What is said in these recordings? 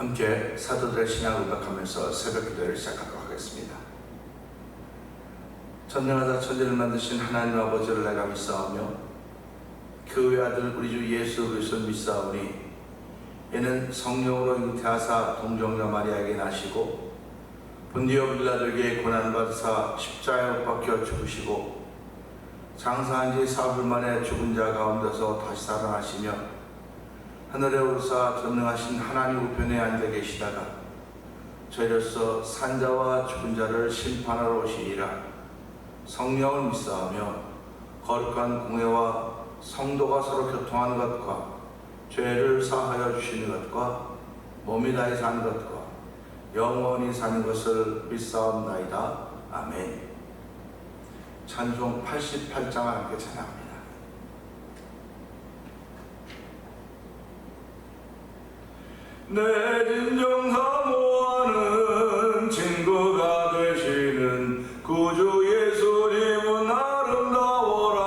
함께 사도들의 신앙을 고백하면서 새벽 기도를 시작하도록 하겠습니다. 전능하다 천지를 만드신 하나님 아버지를 내가 믿사오며 그 외아들 우리 주 예수 그리스도를 믿사오니 이는 성령으로 잉태하사 동정녀 마리아에게 나시고 본디오 빌라도에게 고난받으사 십자가에 못 박혀 죽으시고 장사한 지 사흘 만에 죽은 자 가운데서 다시 살아나시며 하늘에 오르사 전능하신 하나님 우편에 앉아 계시다가 저희로서 산자와 죽은 자를 심판하러 오시니라. 성령을 믿사오며 거룩한 공회와 성도가 서로 교통하는 것과 죄를 사하여 주시는 것과 몸이 다해 사는 것과 영원히 사는 것을 믿사옵나이다. 아멘. 찬송 88장을 함께 찬양합니다. 내 진정 사모하는 친구가 되시는 구주 예수님은 아름다워라.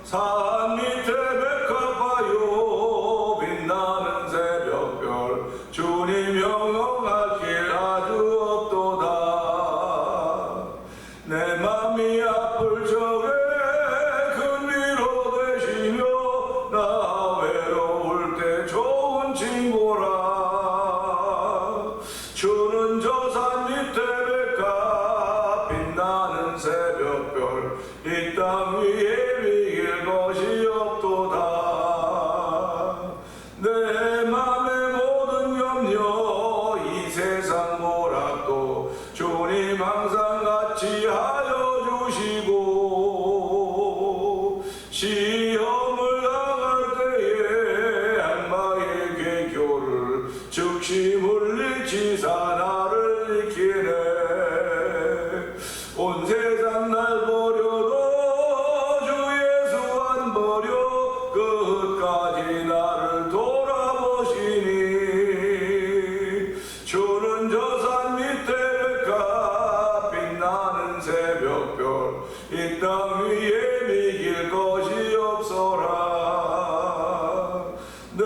산 밑에 백합화요 빛나는 새벽별 주님 영원할 길 아주 없도다. 내 맘이 아플 적에 큰 위로 되시며 나 외로울 때 좋은 친구라. 주는 저 산 밑에 백합 빛나는 새벽별 이 땅 위에 비길 것이 없도다. 내 맘의 모든 염려 이 세상 모락도 주님 항상 같이 하여 주시고 시험을 당할 때에 악마의 괴교를 즉시 물리치사 나를 이기네. 온 세상 날 버려도 주 예수 안 버려 끝까지 나를 돌아보시니. 주는 저 산 밑에 백합 빛나는 새벽별 이 땅 위에 비길 것이 없어라. 내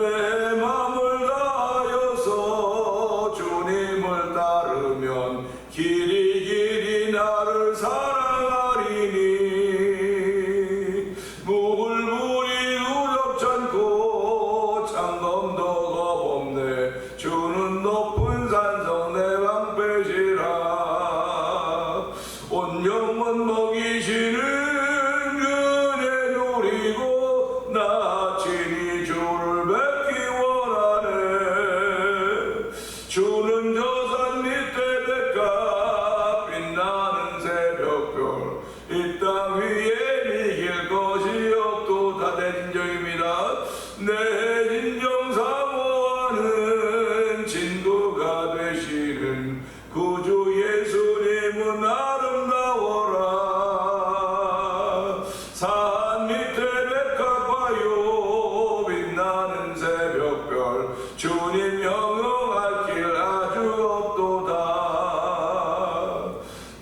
맘을 다하여서 주님을 따르면 길이 길이 나를 사랑하리니. 물불이 두렵잖고 창검도 겁없네. 주는 높은 산성 내 방패시라. 온 영혼 먹이시는 은혜 누리고 나 친히 주를 뵙기 원하네. 주는 저 산 밑에 백합 빛나는 새벽별 이 땅 위에 비길 것이 없도다. 내 진정입니다. 내 진정 사모하는 친구가 되시는 구주 예수님은 아름다워라. 산 밑에 백합화요 빛나는 새벽별 주님 영원할 길 아주 없도다.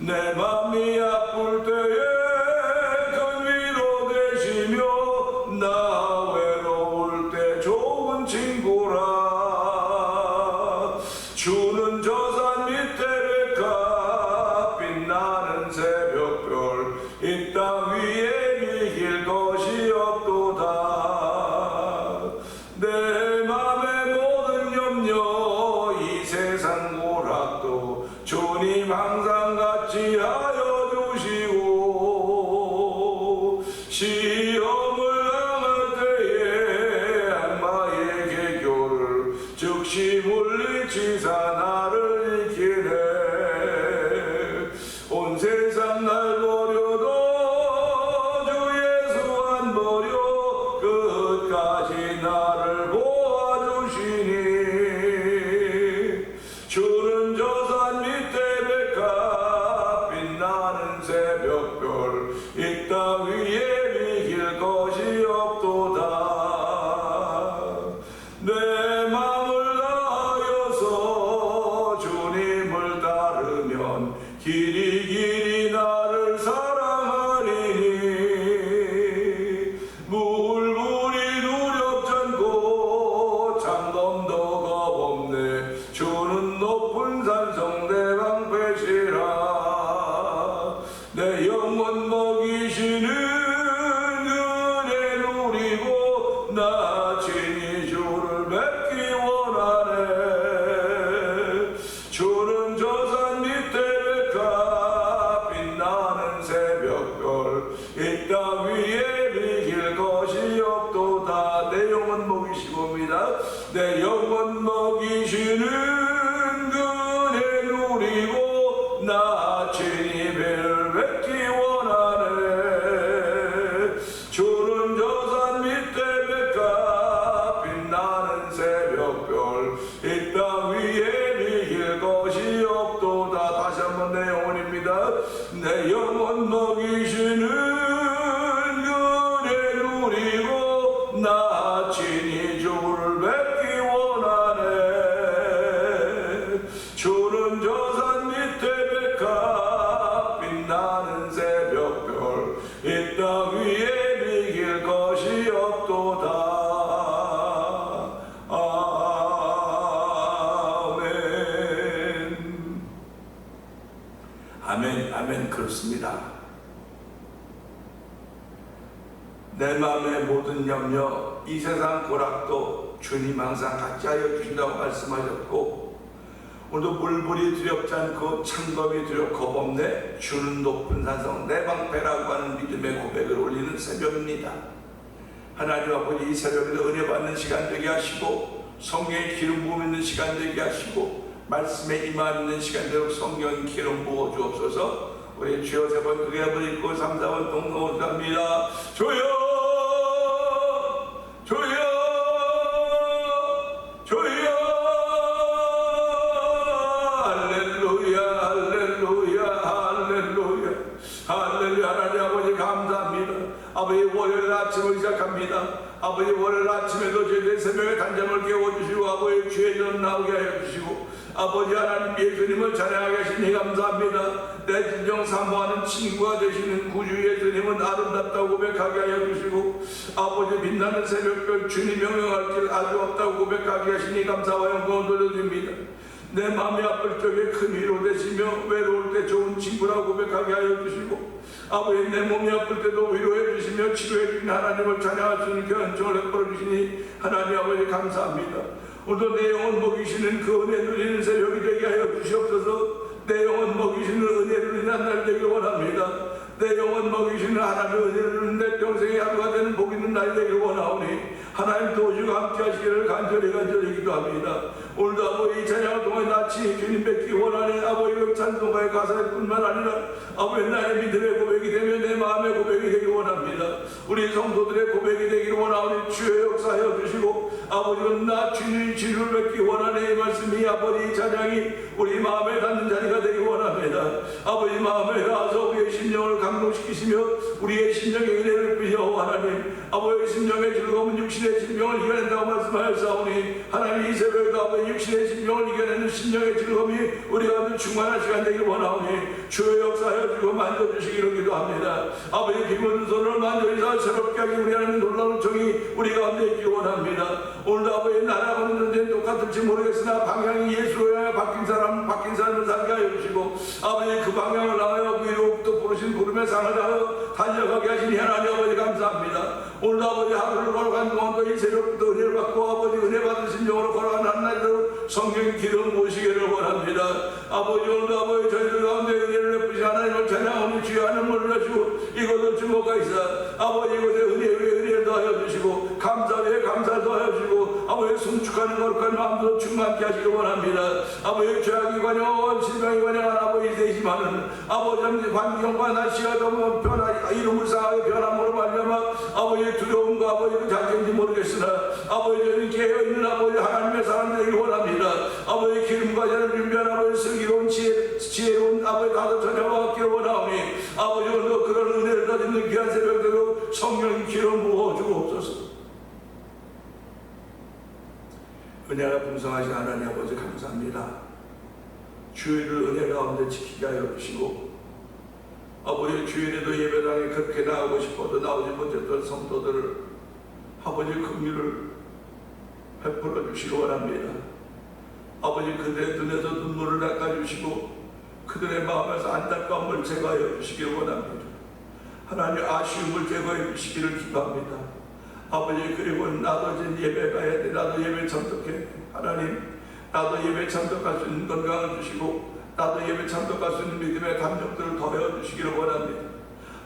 내 맘이 아플 때에 큰 위로 되시며 나 외로울 때 좋은 친구라. 주는 저 산 밑에 백합 빛나는 새벽별 이 땅 위에 비길 것이 없도다. 내 맘의 모든 염려 이 세상 고락도 주님 항상 같이 하여 주시고 시험을 당할 때에 악마의 괴교를 즉시 물리치사 나를 이기네. 온 세상 날 버려도 주 예수 안 버려 끝까지 나를 보아주시니. 주는 저 산 밑에 백합 빛나는 새벽별 이 땅 위에 비길 것이 없도다. 내 맘을 다하여서 내 영혼 먹이시는 그네 누리고 나 친히 배를 뵙기 원하네. 주는 저 산 밑에 백합 빛나는 새벽별 이 땅 위에 비길 것이 없도다. 다시 한번 내 영혼입니다. 내 영혼 먹이시는 그네 누리고 나 친히 주를 뵙기 원하네. 주는 저 산 밑에 백합 빛나는 새벽별 이 땅 위에 비길 것이 없도다. 아멘. 아멘. 그렇습니다. 내 마음의 모든 염려, 이 세상 고락도 주님 항상 같이 하여 주신다고 말씀하셨고, 오늘도 물불이 두렵지 않고 창검이 두렵 겁없네. 주는 높은 산성 내 방패라고 하는 믿음의 고백을 올리는 새벽입니다. 하나님 아버지, 이 새벽에도 은혜 받는 시간 되게 하시고, 성령의 기름 부음 있는 시간 되게 하시고, 말씀에 임하는 시간 되도록 성령 기름 부어 주옵소서. 우리 주여 세 번 크게 한번 읽고 3, 4번 동동합니다. 주여 주여 주여 할렐루야 할렐루야 할렐루야 할렐루야. 하나님 아버지 감사합니다. 아버지 월요일 아침을 시작합니다. 아버지 월요일 아침에도 저희들 새벽에 단잠을 깨워주시고 아버지 주의 전 나오게 하여 주시고 아버지 하나님 예수님을 찬양하게 하시니 감사합니다. 내 진정 사모하는 친구가 되시는 구주 예수님은 아름답다고 고백하게 하여 주시고 아버지 빛나는 새벽별 주님 명령할 길 아주 없다고 고백하게 하시니 감사와 영광을 돌려드립니다. 내 마음이 아플 적에 큰 위로 되시며 외로울 때 좋은 친구라고 고백하게 하여 주시고 아버지 내 몸이 아플 때도 위로해 주시며 치료해 주신 하나님을 찬양할 수 있는 견성을 베풀어 주시니 하나님 아버지 감사합니다. 오늘도 내 영혼 먹이시는 그 은혜 누리는 새벽이 되게 하여 주시옵소서. 내 영혼 먹이시는 은혜 누리는 날 되길 원합니다. 내 영혼 먹이시는 하나님의 은혜를 누리는 내 평생의 하루가 되는 복 있는 날이 되길 원하오니 하나님 도우시고 함께 하시기를 간절히 기도합니다. 오늘도 아버지 이 찬양을 통해 나치 주님 뵙기 원하니 아버지 그 찬송가의 가사일 뿐만 아니라 아버지 나의 믿음의 고백이 되며 내 마음의 고백이 되길 원합니다. 우리 성도들의 고백이 되길 원하오니 주의 역사하여 주시고 아버지는 나 주님 주를 뵙기 원하네. 이 말씀이 아버지 이 찬양이 우리 마음에 닿는 자리가 되길 원합니다. 아버지 마음에 닿아서 우리의 심령을 감동시키시며 우리의 심령의 은혜를 비려 하나님 아버지의 심령의 즐거움은 육신의 질병을 이겨낸다고 말씀하였사오니 하나님 이 새벽에도 아버지 육신의 질병을 이겨내는 심령의 즐거움이 우리 가운데 충만한 시간 되길 원하오니 주의 역사하여 주고 만져주시기를 기도합니다. 아버지 비묻은 손을 만져주사 새롭게 하기 우리 하나님 놀라운 정이 우리 가운데 있길 원합니다. 오늘도 아버지 나라가 문제는 똑같을지 모르겠으나 방향이 예수로 향해 바뀐 사람을 살게 하여 주시고 아버지 그 방향을 나가여 위로부터 부르신 부름의 상을 하여 달려가게 하시니 하나님 아버지 감사합니다. 오늘도 아버지 하루를 걸어간 동안도 이 새벽부터 은혜를 받고 아버지 은혜 받은 심령으로 걸어간 한날도 성령 기름 모시기를 원합니다. 아버지 오늘도 아버지 저희들 가운데 은혜를 베푸신 하나님을 찬양하며 주여 하나님을 불러주고 이것을 주목하시사 아버지 이곳에 은혜 위에 은혜를 더하여 주시고 감사 위에 감사를 더하여 주시고 아버지 숨축하는 거룩한 마음도 충만케 하시길 원합니다. 아버지 죄악이 관여한 실명이 관여한 아버지 되시마는 아버지 환경과 날씨가 너무 이름을 상하게 변함으로 말미암아 아버지 두려움과 아버지 그 자체인지 모르겠으나 아버지 저는 깨어있는 아버지 하나님의 사람 되길 원합니다. 아버지 기름과 잔을 준비한 아버지 슬기로운 지혜로운 아버지 가서 전혀와 얻기를 원하오니 아버지 오늘도 그런 은혜를 가지는 귀한 새벽대로 성령이 기름 부어주고 없소서. 은혜가 풍성하신 하나님 아버지 감사합니다. 주일을 은혜 가운데 지키게 하여 주시고 아버지 주일에도 예배당에 그렇게 나가고 싶어도 나오지 못했던 성도들을 아버지 긍휼을 베풀어 주시기 원합니다. 아버지 그들의 눈에서 눈물을 닦아주시고 그들의 마음에서 안타까움을 제거하여 주시기를 원합니다. 하나님 아쉬움을 제거해 주시기를 기도합니다. 아버지 그리고 나도 이제 예배 가야 돼. 나도 예배 참석해. 하나님 나도 예배 참석할 수 있는 건강을 주시고 나도 예배 참석할 수 있는 믿음의 감정들을 더해 주시기를 원합니다.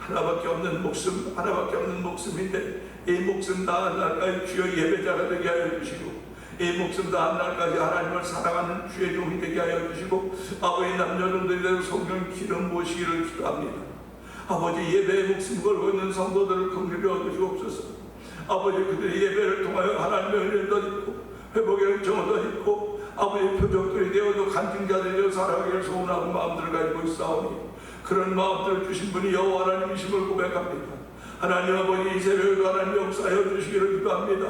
하나밖에 없는 목숨, 하나밖에 없는 목숨인데 이 목숨 다한 날까지 주여 예배자가 되게 하여 주시고 이 목숨 다한 날까지 하나님을 사랑하는 주의 종이 되게 하여 주시고 아버지 남녀종들이 성령 기름 모시기를 기도합니다. 아버지 예배의 목숨 걸고 있는 성도들을 긍휼히 여주시옵소서. 아버지 그들의 예배를 통하여 하나님의 은혜를 덧입고 회복의 은총을 덧입고 아버지 표적들이 되어도 간증자들이 되어 살아가기를 소원하고 마음들을 가지고 있사오니 그런 마음들을 주신 분이 여호와 하나님이심을 고백합니다. 하나님 아버지 이 새벽에도 하나님 역사하여 주시기를 기도합니다.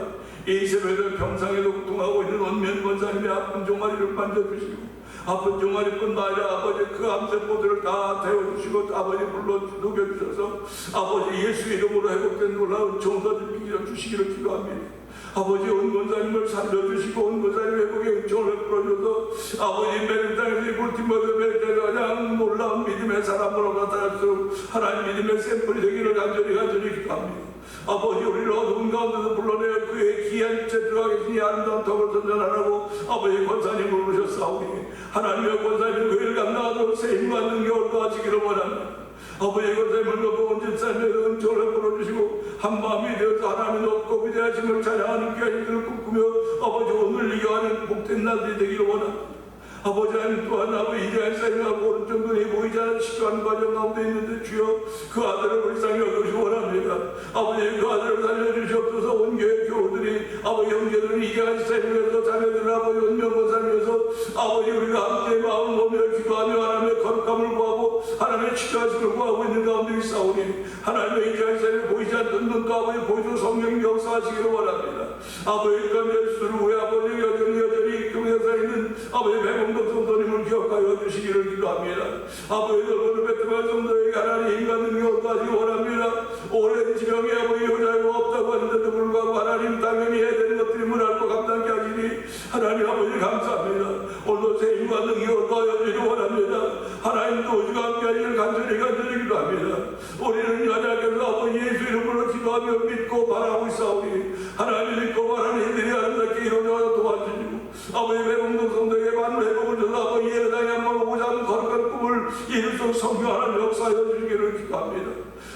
이 새벽에도 병상에도 고통하고 있는 원면 권사님의 아픈 종아리를 만져주시고 아픈 종아리뿐 아니라 아버지 그 암세포들을 다 태워주시고 아버지 불러 녹여주셔서 아버지 예수 이름으로 회복된 놀라운 종사들 주시기를 기도합니다. 아버지 온 권사님을 살려주시고 온 권사님 회복의 은총을 베풀어줘서 아버지 메른 땅에서 볼티모드 멜때가 가장 놀라운 믿음의 사람으로 나타날수록 하나님 믿음의 샘플이 되기를 간절히 기도합니다. 아버지 우리를 어두운 가운데서 불러내어 그의 귀한 빛에 들어가 계시니 아름다운 덕을 선전하라고 아버지 권사님을 부르셨사오니 하나님의 권사님 그 일 감당하도록 새 힘과 능력을 더하시기를 원합니다. 아버지 권사님을 놓고 온 집사님의 은총을 베풀어주시고 한마음이 되어서 하나님의 높고 위대하심을 찬양하는 귀한 일들을 꿈꾸며 아버지 오늘 이겨하는 복된 날들이 되기를 원합니다. 아버지 하나님 또한 아버지 이제한 사람하고 오른쪽 눈이 보이지 않는 시간 과정 가운데 있는데 주여 그 아들을 불쌍히 여기시기 원합니다. 아버지 그 아들을 살려주시옵소서. 온 교회 교우들이 아버지 형제들은 이제한 사람에서 자매들은 아버지 운명권사님에서 아버지 우리가 함께 마음 몸을 기도하며 하나님의 거룩함을 구하고 하나님의 치료하심을 구하고 있는 가운데 있사오니 하나님의 이제한 사람이 보이지 않던 눈도 아버지 보이도 성령 역사하시기를 원합니다. 아버지 그 예수를 후에 아버지 여전히 교회에서 있는 아버지 배봉 성도님을 기억하여 주시기를 기도합니다. 아버지 넓은 베트만 성도에게 하나님 인간 능력을 가지기 원합니다. 오랜 지명에 아버지 여자가 없다고 하는데도 불구하고 하나님 당연히 해야 되는 것들이 문할고 감당케 하시니 하나님 아버지 감사합니다. 오늘도 새 힘과 능력을 가하여 주시기 원합니다. 하나님도 오지가 함께 하시기를 간절히 기도합니다. 우리는 연약해서 아버지 예수 이름으로 기도하며 믿고 바라고 있사오니 하나님 믿고 바라는 이들이 아름답게 이루어져 도와주시고 아버지 회복동 성도에게 많은 회복을 줘서 아버지 예배당에 한번 오고자 하는 거룩한 꿈을 이룰 수 성교하는 역사하여 주시기를 기도합니다.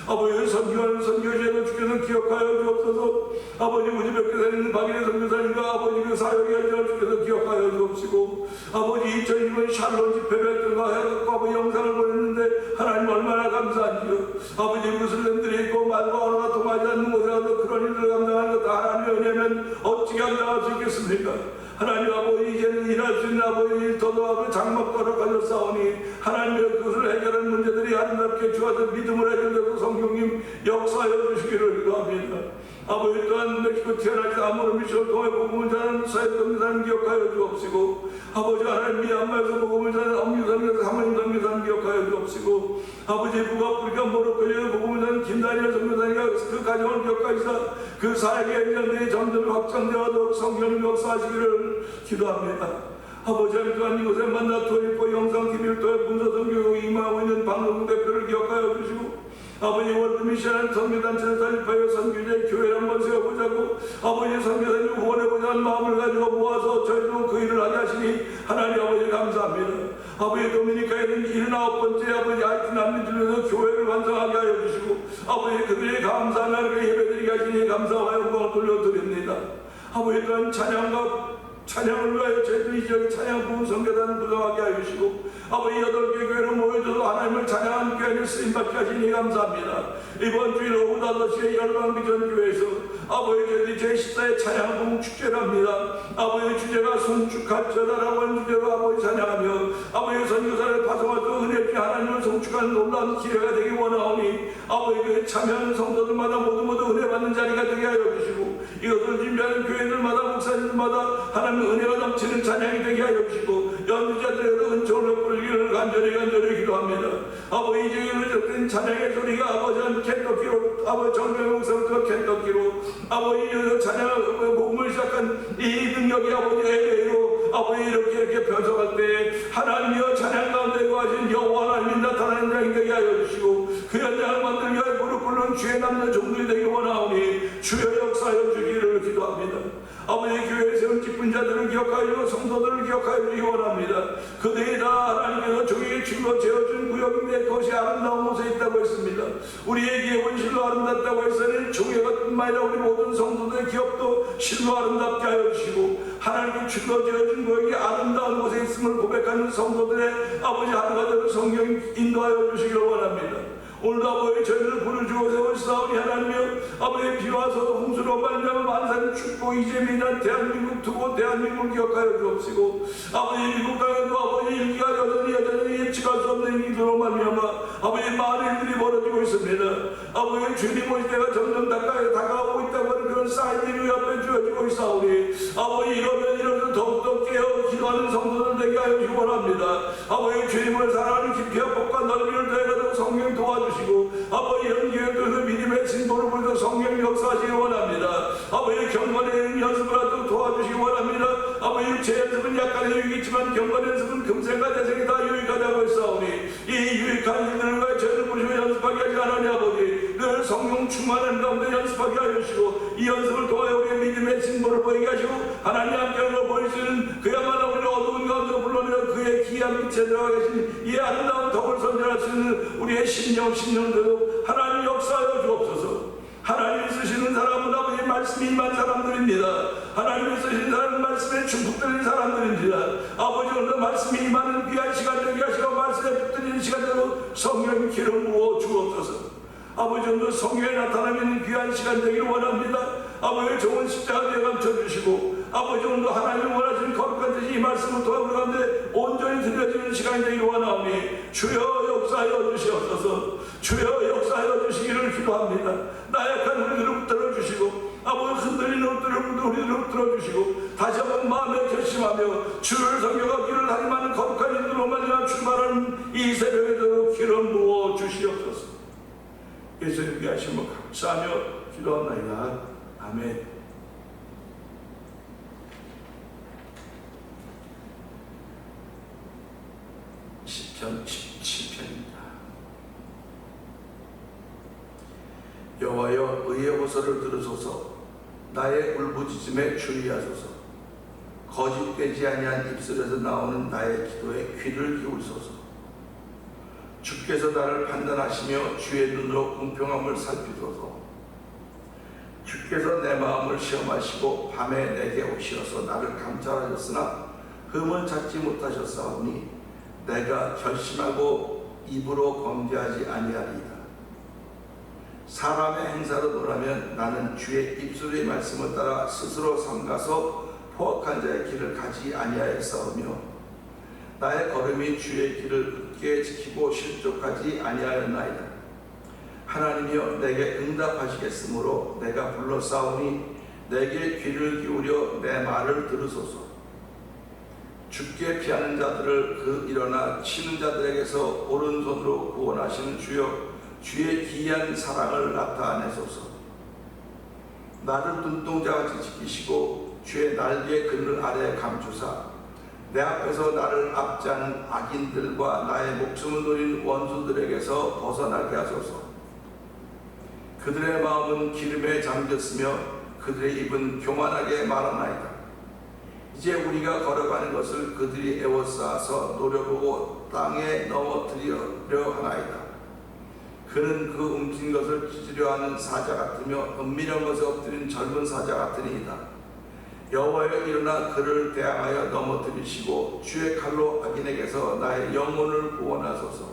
아버지 선교하는 선교지에도 주께서 기억하여 주옵소서. 아버지 우리 뵙게 되는 박인혜 선교사님과 아버지 그 사역의 열정을 주께서 기억하여 주옵시고 아버지 2020년 샬롬 집회에 들어가서 아버지 영상을 보냈는데 하나님 얼마나 감사한지요. 아버지 무슬림들이 있고 말과 언어가 통하지 않는 곳에 가서 그런 일을 감당하는 것 하나님의 은혜면 어찌 감당할 수 있겠습니까? 하나님 아버지 이제는 일할 수 있는 아버지 일터도 아버지 장막도로 가졌사오니 하나님의 그것을 해결하는 문제들이 아름답게 주어서 믿음을 해결되고 성령님 역사하여 주시기를 기도합니다. 아버지 또한 멕시코 티아나에서 아무런 미션을 통해 복음을 전하는 사역동기사님 기억하여 주옵시고 아버지 하나님 미얀마에서 복음을 전하는 엄유선교사 사모님 선교사님 기억하여 주옵시고 아버지 북아프리카 모로코에서 복음을 전하는 김다니엘 선교사님과 그 가정을 기억하시사 그 사역의 행정들이 점점 확장되어도록 성령 역사하시기를 기도합니다. 아버지 하나님 또한 이곳에 만나 토리포 영상TV를 통해 문서선교육에 임하고 있는 방송국 대표를 기억하여 주시고 아버지 월드미션한 선교단체를 설립하여 선교제의 교회를 한번 세워보자고 아버지 선교단을 후원해보자 하는 마음을 가지고 모아서 저희도 그 일을 하게 하시니 하나님 아버지 감사합니다. 아버지 도미니카에는 79번째 아버지 하이티 난민들에서 교회를 완성하게 하여 주시고 아버지 그들이 감사하며 예배드리게 하시니 감사와 영광을 돌려드립니다. 아버지 또한 찬양을 위하여 저희들이 지역의 찬양 부흥 선교단을 구성하게 하여 주시고 아버지 8개 교회로 모여줘서 하나님을 찬양하는 교회를 쓰임받게 하시니 감사합니다. 이번 주일 오후 5시에 열방비전교회에서 아버지 저희들이 제14회 찬양 부흥 축제를 합니다. 아버지 주제가 송축하처다라고 하는 주제로 아버지 찬양하며 아버지 선교사를 파송하고 은혜 중에 하나님을 송축하는 놀라운 기회가 되기 원하오니 아버지 교회 참여하는 성도들마다 모두 은혜 받는 자리가 되게 하여 주시고 이것을 준비하는 교회들마다 목사님들마다 하나님 은혜가 넘치는 찬양이 되게 하여 주시고 연주자들에게도 은총을 베풀기를 간절히 기도합니다. 아버지 이제 이루어진 찬양의 소리가 아버지 켄터키로 아버지 정명 목사부터 켄터키로 아버지 찬양 복음을 시작한 이 능력이 아버지 LA로 아버지 이렇게 변성할 때 하나님이여 찬양 가운데 거하신 여호와 하나님이 나타나는 장이 되게 하여 주시고 그 현장을 만들기 위하여 무릎 꿇는 주의 남는 종들이 되기 원하오니 주여 역사하여 주기를 기도합니다. 아버지 교회에 세운 직분자들을 기억하여 주고 성도들을 기억하여 주시기 원합니다. 그들이 다 하나님께서 종에게 줄로 재어준 구역인데 그것이 아름다운 곳에 있다고 했습니다. 우리의 기업은 실로 아름답다고 했으니 종회가 뿐만 아니라 우리 모든 성도들의 기업도 실로 아름답게 하여 주시고 하나님께 줄로 재어준 구역이 아름다운 곳에 있음을 고백하는 성도들의 아버지 하루가 되고 성경 인도하여 주시기를 원합니다. 오늘도 아버지 저희를 부르주고 세우시사오니 하나님이여 아버지 비와서 홍수로 말미암아 만산 춥고 이제 미난 대한민국 두고 대한민국을 기억하여 주옵시고 아버지 미국 땅에도 아버지 일기가 여전히 예측할 수 없는 일기로 말미암아 아버지 많은 일들이 벌어지고 있습니다. 아버지 주님 오실 때가 점점 다가오고 있다고 하는 그런 사인들이 우리 앞에 주어지고 있사오니 아버지 이러면 더욱더 깨어 기도하는 성도들 되게 하여 주시기 원합니다. 아버지 주님을 사랑하는 깊이와 복과 넓이를 더해가지고 성령 도와주시고 아버지 이런 교회들에서 믿음의 진보를 보여서 성령 역사하시기 원합니다. 아버지 경건의 연습을 하도록 도와주시기 원합니다. 아버지 육체 연습은 약간의 유익이지만 경건 연습은 금생과 대생이 다 유익하다고 했사오니 이 유익한 일들과 저희를 부르시고 연습하게 하지 않으니 아버지 늘 성령 충만한 가운데 연습하게 하여 주시고 이 연습을 통하여 우리의 믿음의 진보를 보이게 하시고 하나님 함께로 보일 수 있는 그야말로 우리를 어두운 가운데로 불러내어 그의 기이한 빛에 들어가 계신 이 아름다운 덕을 선전할 수 있는 우리의 신령대로 하나님 역사하여 주옵소서. 하나님이 쓰시는 사람은 아버지 말씀이 임한 사람들입니다. 하나님이 쓰시는 사람은 말씀에 축복드리는 사람들입니다. 아버지 오늘 말씀이 임하는 귀한 시간 되게 하시고 말씀에 붙들리는 시간 되고 성령 기름 부어 주옵소서. 아버지 오늘 성령에 나타나는 귀한 시간 되기를 원합니다. 아버지 좋은 십자가 되어 감춰주시고 아버지 오늘도 하나님이 원하시는 거룩한 뜻이 이 말씀을 통해 우리 가운데 온전히 들려지는 시간이 되기를 원하오니 주여 역사하여 주시옵소서. 주여 역사하여 주시기를 기도합니다. 나약한 우리들을 붙들어 주시고 아버지 흔들리는 우리들을 붙들어 주시고 다시 한번 마음에 결심하며 주를 섬겨가기를 하나님하는 거룩한 일들로 말미암아 출발하는 이 새벽에도 기름 부어 주시옵소서. 예수님 위하심을 감사하며 기도합니다. 아멘. 시편 17편입니다. 여호와여 의의 호소를 들으소서. 나의 울부짖음에 주의하소서. 거짓되지 아니한 입술에서 나오는 나의 기도에 귀를 기울소서. 주께서 나를 판단하시며 주의 눈으로 공평함을 살피소서. 주께서 내 마음을 시험하시고 밤에 내게 오시어서 나를 감찰하셨으나 흠을 찾지 못하셨사오니 내가 결심하고 입으로 범죄하지 아니하리이다. 사람의 행사로 논하면 나는 주의 입술의 말씀을 따라 스스로 삼가서 포악한 자의 길을 가지 아니하였사오며 나의 걸음이 주의 길을 굳게 지키고 실족하지 아니하였나이다. 하나님이여 내게 응답하시겠으므로 내가 불러싸우니 내게 귀를 기울여 내 말을 들으소서. 죽게 피하는 자들을 그 일어나 치는 자들에게서 오른손으로 구원하시는 주여 주의 기이한 사랑을 나타내소서. 나를 눈동자같이 지키시고 주의 날개 그늘 아래 감추사 내 앞에서 나를 압제하는 악인들과 나의 목숨을 노린 원수들에게서 벗어나게 하소서. 그들의 마음은 기름에 잠겼으며 그들의 입은 교만하게 말하나이다. 이제 우리가 걸어가는 것을 그들이 애워싸서 노려보고 땅에 넘어뜨리려 하나이다. 그는 그 움킨 것을 찢으려 하는 사자 같으며 은밀한 것에 엎드린 젊은 사자 같으니이다. 여호와여 일어나 그를 대항하여 넘어뜨리시고 주의 칼로 악인에게서 나의 영혼을 구원하소서.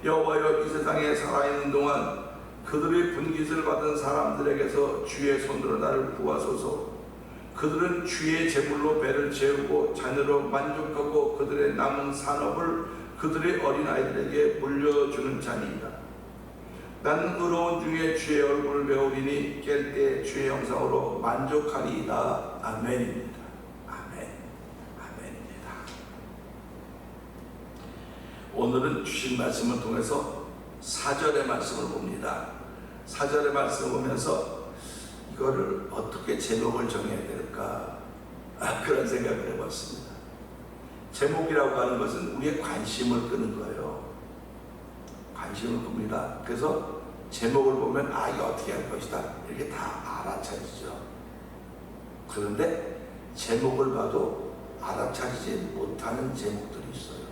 여호와여 이 세상에 살아있는 동안 그들의 분깃을 받은 사람들에게서 주의 손으로 나를 구하소서. 그들은 주의 제물로 배를 채우고 자녀로 만족하고 그들의 남은 산업을 그들의 어린아이들에게 물려주는 자니이다. 나는 의로운 중에 주의 얼굴을 배우리니 깰 때 주의 형상으로 만족하리이다. 아멘입니다. 아멘. 아멘입니다. 오늘은 주신 말씀을 통해서 4절의 말씀을 봅니다. 4절의 말씀을 보면서 이거를 어떻게 제목을 정해야 될까 그런 생각을 해봤습니다. 제목이라고 하는 것은 우리의 관심을 끄는 거예요. 관심을 끕니다. 그래서 제목을 보면 이거 어떻게 할 것이다 이렇게 다 알아차리죠. 그런데 제목을 봐도 알아차리지 못하는 제목들이 있어요.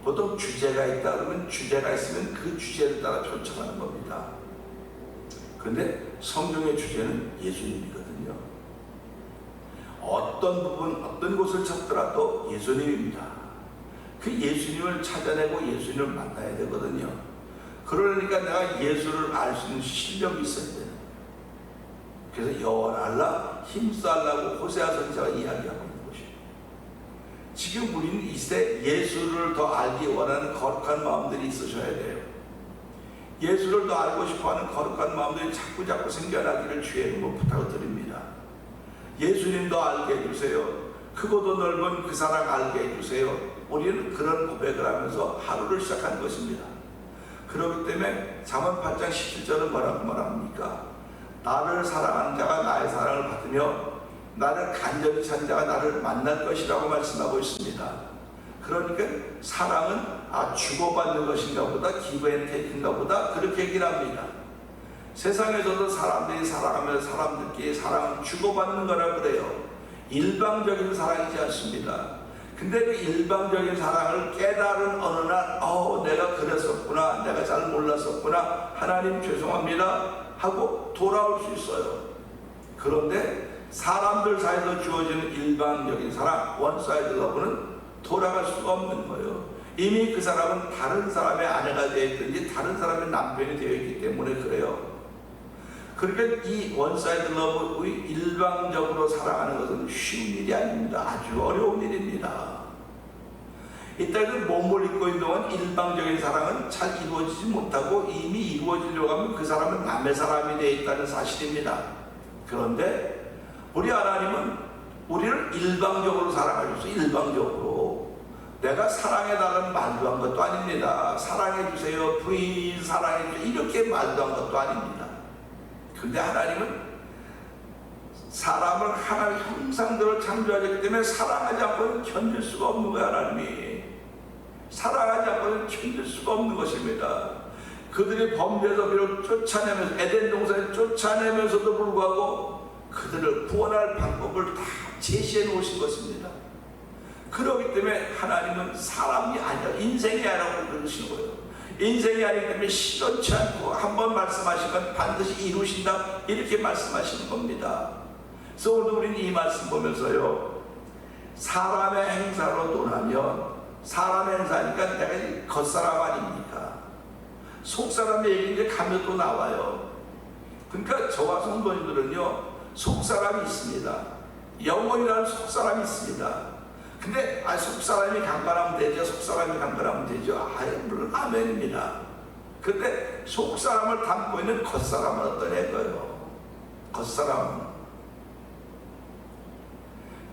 보통 주제가 있다 그러면 주제가 있으면 그 주제를 따라 펼쳐가는 겁니다. 그런데 성경의 주제는 예수님이거든요. 어떤 부분, 어떤 곳을 찾더라도 예수님입니다. 그 예수님을 찾아내고 예수님을 만나야 되거든요. 그러니까 내가 예수를 알 수 있는 실력이 있어야 돼요. 그래서 여호와를 힘써하려고 호세아 선지자가 이야기하고 있는 것이에요. 지금 우리는 이 시대 예수를 더 알기 원하는 거룩한 마음들이 있으셔야 돼요. 예수를 더 알고 싶어하는 거룩한 마음들이 자꾸 생겨나기를 주의 이름으로 부탁을 드립니다. 예수님 더 알게 해주세요. 크고도 넓은 그 사랑 알게 해주세요. 우리는 그런 고백을 하면서 하루를 시작하는 것입니다. 그렇기 때문에 잠언 8장 17절은 뭐라고 말합니까? 나를 사랑하는 자가 나의 사랑을 받으며 나를 간절히 찾는 자가 나를 만날 것이라고 말씀하고 있습니다. 그러니까 사랑은 주고받는 것인가 보다, 기브 앤 테이크인가 보다, 그렇게 얘기를 합니다. 세상에서도 사람들이 사랑하면 사람들끼리 사랑은 주고받는 거라 그래요. 일방적인 사랑이지 않습니다. 근데 그 일방적인 사랑을 깨달은 어느 날 내가 그랬었구나, 내가 잘 몰랐었구나, 하나님 죄송합니다 하고 돌아올 수 있어요. 그런데 사람들 사이에서 주어지는 일방적인 사랑, 원사이드 러브는 돌아갈 수가 없는 거예요. 이미 그 사람은 다른 사람의 아내가 되어 있든지 다른 사람의 남편이 되어 있기 때문에 그래요. 그러니까 이 원사이드 러브, 일방적으로 사랑하는 것은 쉬운 일이 아닙니다. 아주 어려운 일입니다. 이따가 몸을 입고 있는 동안 일방적인 사랑은 잘 이루어지지 못하고 이미 이루어지려고 하면 그 사람은 남의 사람이 되어 있다는 사실입니다. 그런데 우리 하나님은 우리를 일방적으로 사랑하셔서 일방적으로 내가 사랑해달라는 말도 한 것도 아닙니다. 사랑해주세요, 부인 사랑해주세요, 이렇게 말도 한 것도 아닙니다. 근데 하나님은 사람을 하나님의 형상대로 창조하셨기 때문에 사랑하지 않고는 견딜 수가 없는 거예요. 하나님이 사랑하지 않고는 견딜 수가 없는 것입니다. 그들이 범죄에서 비록 쫓아내면서 에덴 동산에 쫓아내면서도 불구하고 그들을 구원할 방법을 다 제시해 놓으신 것입니다. 그렇기 때문에 하나님은 사람이 아니라 인생이 아니라고 그러시는 거예요. 인생이 아니기 때문에 시원치 않고 한번 말씀하시면 반드시 이루신다, 이렇게 말씀하시는 겁니다. 그래서 오늘 우리는 이 말씀 보면서요, 사람의 행사로 논하면 사람의 행사니까 내가 겉사람 아닙니까? 속사람의 얘기인데 가면 또 나와요. 그러니까 저와 성도님들은요, 속사람이 있습니다. 영혼이라는 속사람이 있습니다. 근데 속사람이 강건하면 되죠, 속사람이 강건하면 되죠. 물론 아멘입니다. 근데 속사람을 담고 있는 겉사람은 어떤 애거예요?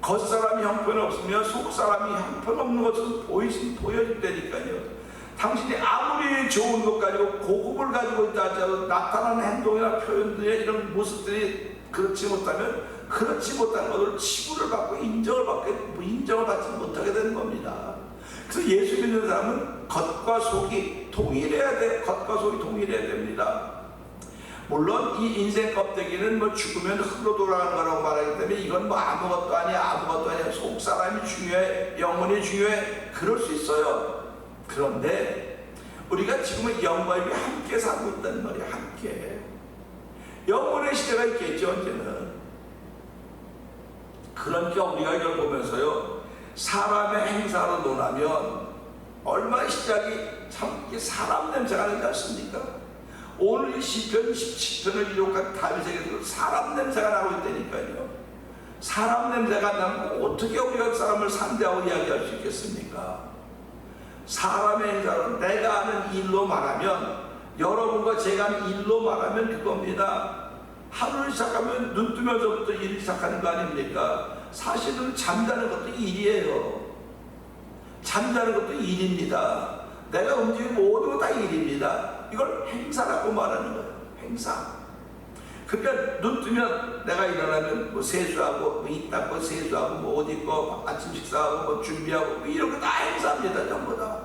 겉사람이 형편 없으면 속사람이 형편없는 것은 보여진다니까요. 당신이 아무리 좋은 것 가지고 고급을 가지고 있다 하더라도 나타나는 행동이나 표현들의 이런 모습들이 그렇지 못하면 그렇지 못한 것을 치부를 받고 인정을 받지 못하게 되는 겁니다. 그래서 예수 믿는 사람은 겉과 속이 동일해야 돼. 겉과 속이 동일해야 됩니다. 물론 이 인생 껍데기는 죽으면 흙으로 돌아가는 거라고 말하기 때문에 이건 아무것도 아니야, 속 사람이 중요해, 영혼이 중요해, 그럴 수 있어요. 그런데 우리가 지금은 영과 영이 함께 살고 있다는 말이야. 함께 영혼의 시대가 있겠죠, 언제는. 그러니까 우리가 이걸 보면서요, 사람의 행사로 논하면 얼마나 시작이 참 사람 냄새가 나지 않습니까? 오늘 이 시편 17편을 기록한 다윗에게도 사람 냄새가 나고 있다니까요. 사람 냄새가 나면 어떻게 우리가 그 사람을 상대하고 이야기할 수 있겠습니까? 사람의 행사로 내가 아는 일로 말하면, 여러분과 제가 아는 일로 말하면 그겁니다. 하루를 시작하면 눈 뜨면서부터 일을 시작하는 거 아닙니까? 사실은 잠자는 것도 일이에요. 잠자는 것도 일입니다. 내가 움직이는 모든 거 다 일입니다. 이걸 행사라고 말하는 거예요. 행사. 그러니까 눈 뜨면 내가 일어나면 세수하고, 입 닦고, 세수하고, 옷 입고, 아침 식사하고, 준비하고, 이런 거 다 행사입니다. 전부 다.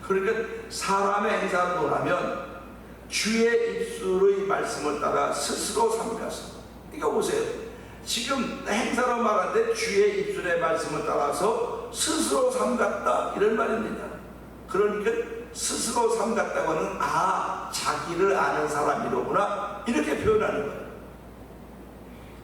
그러니까 사람의 행사로 하면 주의 입술의 말씀을 따라 스스로 삼가서 이거 보세요. 지금 행사로 말하는데 주의 입술의 말씀을 따라서 스스로 삼갔다 이런 말입니다. 그러니까 스스로 삼갔다고 하는 자기를 아는 사람이로구나 이렇게 표현하는 거예요.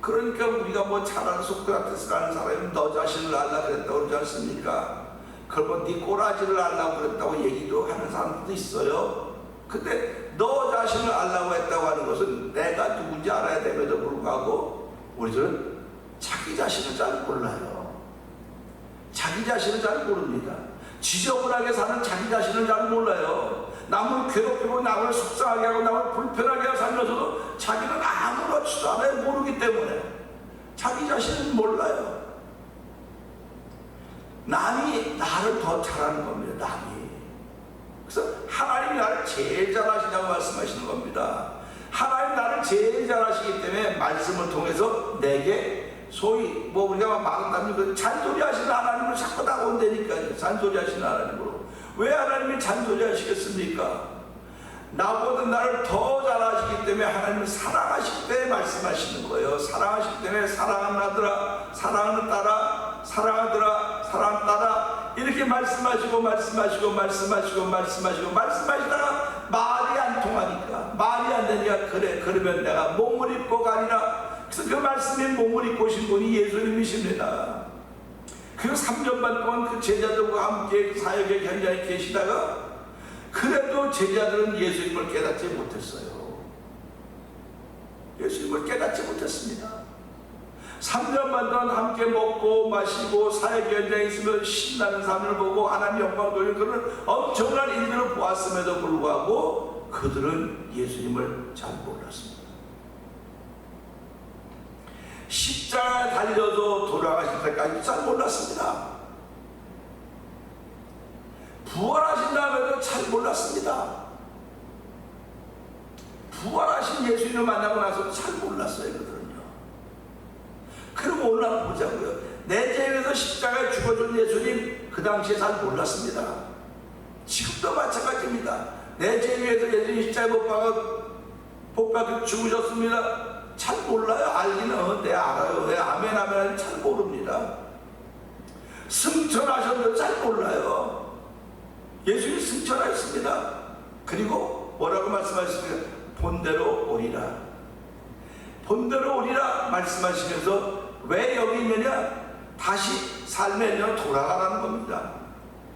그러니까 우리가 뭐 잘 아는 소크라테스라는 사람이 너 자신을 알라 그랬다고 그러지 않습니까? 그걸 뭐 네 꼬라지를 알라고 그랬다고 얘기도 하는 사람들도 있어요. 근데 너 자신을 알라고 했다고 하는 것은 내가 누군지 알아야 됨에도 불구하고 우리들은 자기 자신을 잘 몰라요. 자기 자신을 잘 모릅니다. 지저분하게 사는 자기 자신을 잘 몰라요. 남을 괴롭히고 남을 속상하게 하고 남을 불편하게 하고 살면서도 자기는 아무렇지도 않아요. 모르기 때문에 자기 자신은 몰라요. 남이 나를 더 잘하는 겁니다. 남이. 그래서 하나님이 나를 제일 잘하시냐고 말씀하시는 겁니다. 하나님 나를 제일 잘하시기 때문에 말씀을 통해서 내게 소위 뭐 우리가 말한다면 그 잔소리 하시는 하나님을 자꾸 나온다니까요. 잔소리 하시는 하나님으로. 왜 하나님이 잔소리 하시겠습니까? 나보다 나를 더 잘하시기 때문에 하나님은 사랑하시기 때문에 말씀하시는 거예요. 사랑하시기 때문에 사랑하는 아들아, 사랑하는 딸아, 사랑하더라, 사랑하는 딸아 이렇게 말씀하시고 말씀하시다가 말이 안 통하니까, 말이 안 되니까 그래 그러면 내가 몸을 입고 가리라. 그래서 그 말씀에 몸을 입고 오신 분이 예수님이십니다. 그 3년 반 동안 그 제자들과 함께 사역의 현장에 계시다가 그래도 제자들은 예수님을 깨닫지 못했어요. 예수님을 깨닫지 못했습니다. 3년 반 동안 함께 먹고 마시고 사역 현장에 있으면 신나는 삶을 보고 하나님 영광을 돌리는 그런 엄청난 일들을 보았음에도 불구하고 그들은 예수님을 잘 몰랐습니다. 십자가에 달려서 돌아가실 때까지 잘 몰랐습니다. 부활하신 다음에도 잘 몰랐습니다. 부활하신 예수님을 만나고 나서 잘 몰랐어요. 그들은요. 그럼 오늘 한번 보자고요. 내 죄에서 십자가에 죽어준 예수님 그 당시에 잘 몰랐습니다. 지금도 마찬가지입니다. 내 죄 위해서 예수님 십자가에 못 박혀 죽으셨습니다. 잘 몰라요. 알기는 알아요. 왜 아멘 하면 잘 모릅니다. 승천하셨는데 잘 몰라요. 예수님이 승천하셨습니다. 그리고 뭐라고 말씀하셨습니까? 본대로 오리라. 본대로 오리라 말씀하시면서 왜 여기 있느냐? 다시 삶의 현장으로 돌아가라는 겁니다.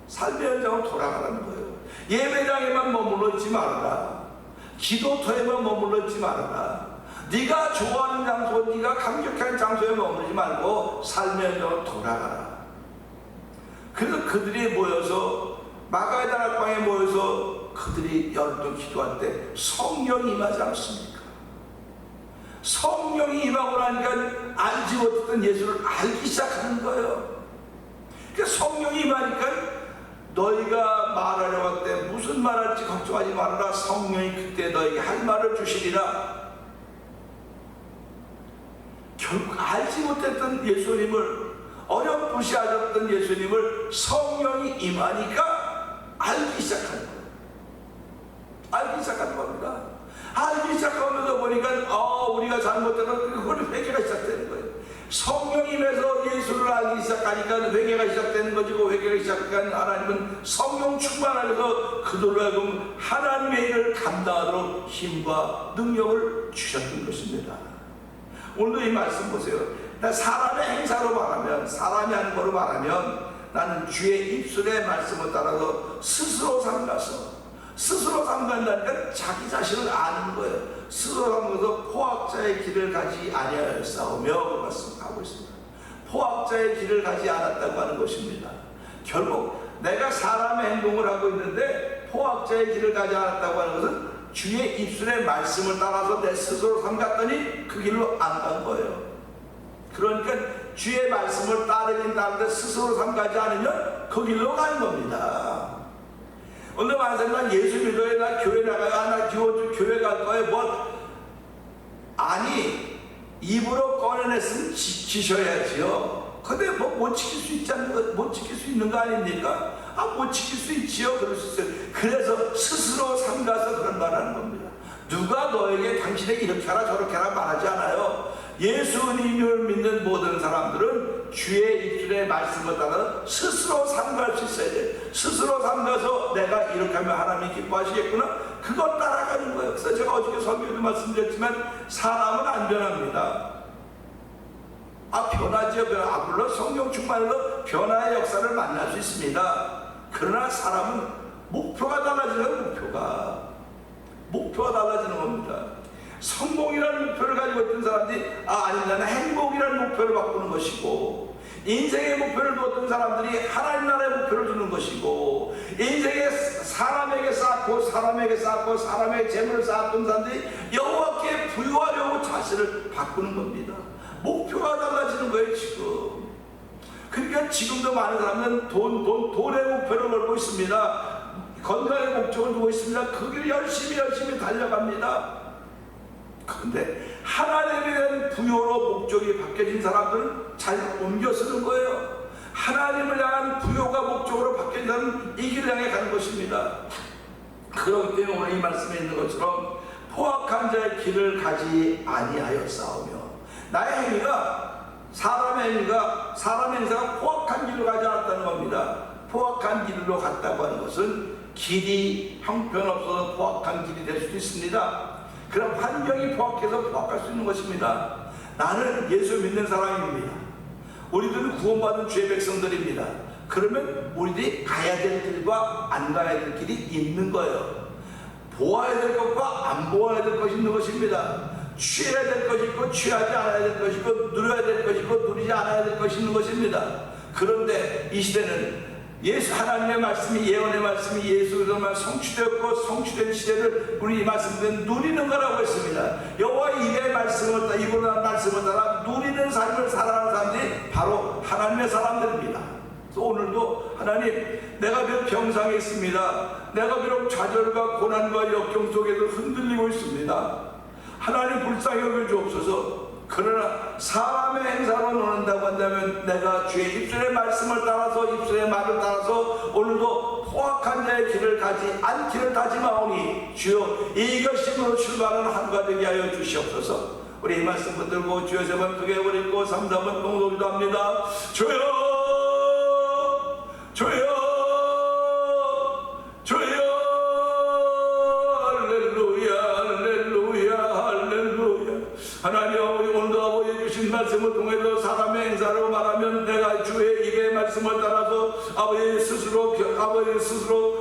삶의 현장으로 돌아가라는 거예요. 예배당에만 머물러 있지 말아라. 기도터에만 머물러 있지 말아라. 네가 좋아하는 장소, 네가 감격하는 장소에 머무르지 말고 삶의 현장으로 돌아가라. 그래서 그들이 모여서 마가의 다락방에 모여서 그들이 열두 기도할 때 성령이 임하지 않습니까? 성령이 임하고 나니까 알지 못했던 예수를 알기 시작하는 거예요. 그러니까 성령이 임하니까 너희가 말하려고 할 때 무슨 말할지 걱정하지 말아라. 성령이 그때 너희에게 할 말을 주시리라. 결국 알지 못했던 예수님을, 어렴풋이 알았던 예수님을 성령이 임하니까 알기 시작하는 거예요. 알기 시작하는 겁니다. 알기 시작하면서 보니까 우리가 잘못해서 그걸 회개가 시작되는 거예요. 성령이 임해서 예수를 알기 시작하니까 회개가 시작되는 것이고, 회개가 시작하는 하나님은 성령 충만하셔서 그들로 하여금 하나님의 일을 감당하도록 힘과 능력을 주셨던 것입니다. 오늘도 이 말씀 보세요. 사람의 행사로 말하면, 사람이 하는 거로 말하면 나는 주의 입술의 말씀을 따라서 스스로 삼간다니까 자기 자신을 아는 거예요. 스스로 삼가서 포학자의 길을 가지 아니하였사오며 말씀하고 있습니다. 포학자의 길을 가지 않았다고 하는 것입니다. 결국 내가 사람의 행동을 하고 있는데 포학자의 길을 가지 않았다고 하는 것은 주의 입술의 말씀을 따라서 내 스스로 삼갔더니 그 길로 안 간 거예요. 그러니까 주의 말씀을 따르긴 따르는데 스스로 삼가지 않으면 그 길로 가는 겁니다. 오늘 만사는 예수 믿어야 나 교회 나가요. 나 교회 갈 거예요. 아니, 입으로 꺼내냈으면 지셔야지요. 근데 못 지킬 수 못 지킬 수 있는 거 아닙니까? 못 지킬 수 있지요. 그럴 수 있어요. 그래서 스스로 삼가서 그런 말 하는 겁니다. 누가 너에게 당신에게 이렇게 하라 저렇게 하라 말하지 않아요. 예수님을 믿는 모든 사람들은 주의 입술의 말씀을 따라 스스로 삼갈 수 있어야 돼. 스스로 삼가서 내가 이렇게 하면 하나님이 기뻐하시겠구나, 그걸 따라가는 거예요. 그래서 제가 어저께 설교도 말씀드렸지만 사람은 안 변합니다. 변하지요. 물론 성령 충만으로 변화의 역사를 만날 수 있습니다. 그러나 사람은 목표가 달라지는 목표가 달라지는 겁니다. 성공이라는 목표를 가지고 있던 사람들이 아니 나는 행복이라는 목표를 바꾸는 것이고, 인생의 목표를 두었던 사람들이 하나님 나라의 목표를 두는 것이고, 인생에 사람에게 쌓고 사람에게 재물을 쌓았던 사람들이 여호와께 부유하려고 자신을 바꾸는 겁니다. 목표가 달라지는 거예요 지금. 그러니까 지금도 많은 사람은 돈의 목표를 걸고 있습니다. 건강의 목적을 두고 있습니다. 그 길 열심히 달려갑니다. 그런데 하나님에 대한 부요로 목적이 바뀌어진 사람들은 잘 옮겨 쓰는 거예요. 하나님을 향한 부요가 목적으로 바뀐 사람은 이 길을 향해 가는 것입니다. 그렇기 때문에 오늘 이 말씀에 있는 것처럼 포악한 자의 길을 가지 아니하여 싸우며, 나의 행위가 사람의 행사가 포악한 길을 가지 않았다는 겁니다. 포악한 길로 갔다고 하는 것은 길이 형편없어서 포악한 길이 될 수도 있습니다. 그럼 환경이 포악해서 포악할 수 있는 것입니다. 나는 예수 믿는 사람입니다. 우리들은 구원받은 주의 백성들입니다. 그러면 우리들이 가야 될 길과 안 가야 될 길이 있는 거예요. 보아야 될 것과 안 보아야 될 것이 있는 것입니다. 취해야 될 것이 있고 취하지 않아야 될 것이 있고, 누려야 될 것이 있고 누리지 않아야 될 것이 있는 것입니다. 그런데 이 시대는 하나님의 말씀이, 예언의 말씀이 예수 그리스도만 성취되었고, 성취된 시대를 우리 이 말씀은 누리는 거라고 했습니다. 여호와의 입의 말씀을 따라, 입으로 난 말씀을 따라 누리는 삶을 살아가는 사람들이 바로 하나님의 사람들입니다. 그래서 오늘도 하나님, 내가 비록 병상에 있습니다. 내가 비록 좌절과 고난과 역경 속에서 흔들리고 있습니다. 하나님 불쌍히 여겨 주옵소서. 그러나 사람의 행사로 논한다고 한다면 내가 주의 입술의 말씀을 따라서, 입술의 말을 따라서 오늘도 포악한 자의 길을 가지 않기를 다짐하오니 주여 이 결심으로 출발하는 하루가 되게 하여 주시옵소서. 우리 이 말씀 붙들고 주여 세 번 크게 부르고 3, 4번 동소리도 합니다. 주여 주여 주여 하나님 오늘도 아버지 주신 말씀을 통해서 사람의 행사로 말하면 내가 주의 입의 말씀을 따라서 아버지 스스로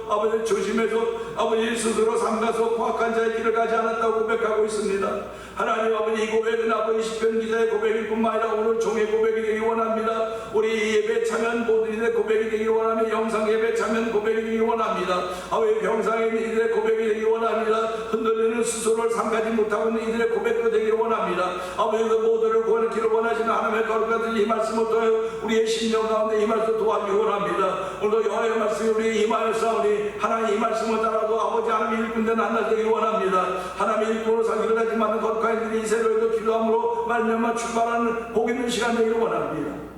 아버지 조심해서 아버지 스스로 삼가서 포악한 자의 길을 가지 않았다고 고백하고 있습니다. 하나님 아버지, 이 고백은 아버지 시편 기자의 고백일 뿐만 아니라 오늘 종의 고백이 되기 원합니다. 우리 예배 참여한 모든 이들의 고백이 되기 원하며 영상 예배 참여한 고백이 되기 원합니다. 아버지 병상에 있는 이들의 고백이 되기 원합니다. 흔들리는 스스로를 삼가지 못하고 있는 이들의 고백도 되기 원합니다. 아버지 그 모두를 구원하기를 원하시는 하나님의 거룩한 이 말씀을 통하여 우리의 심령 가운데 이 말씀 도와주기 원합니다. 오늘도 여호와의 말씀이 우리 임하였사오니 하나님 이 말씀을 따라도 아버지 하나님 일꾼된 한날 되기 원합니다. 하나님 일꾼으로 살기를 하지 않는 거룩한 이들이 이 새로에도 기도함으로 말미암아 출발하는 복 있는 시간 되기를 원합니다.